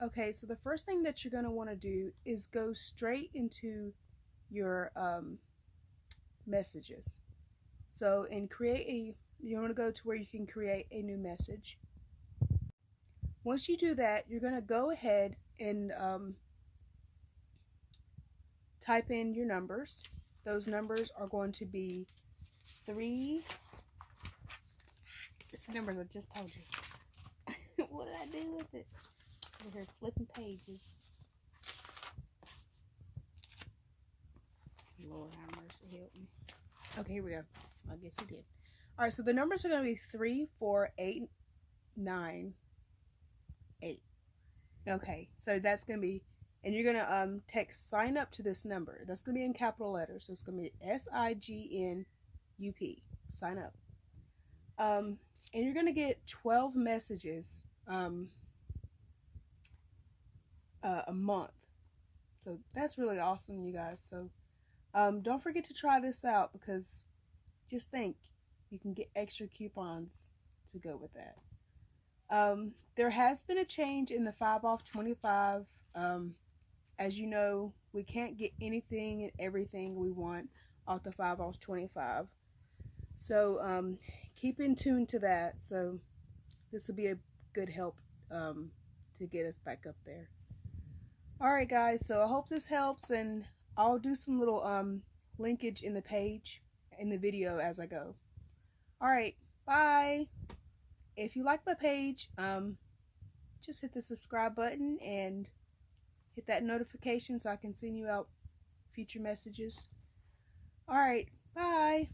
Okay, so the first thing that you're going to want to do is go straight into your messages. So in you want to go to where you can create a new message. Once you do that, you're going to go ahead and type in your numbers. Those numbers are going to be 3. It's the numbers I just told you. What did I do with it? Over here flipping pages. Lord have mercy, help me. Okay, here we go. I guess he did. All right, so the numbers are going to be 3, 4, 8, 9, 8. Okay, so that's going to be, and you're going to text sign up to this number. That's going to be in capital letters. So it's going to be SIGNUP. Sign up. And you're going to get 12 messages a month. So that's really awesome, you guys. So don't forget to try this out, because just think, you can get extra coupons to go with that. There has been a change in the 5 off 25. As you know, we can't get anything and everything we want off the 5 off 25. So keep in tune to that. So this will be a good help to get us back up there. Alright guys, so I hope this helps, and I'll do some little linkage in the page, in the video as I go. Alright, bye! If you like my page, just hit the subscribe button and hit that notification so I can send you out future messages. Alright, bye!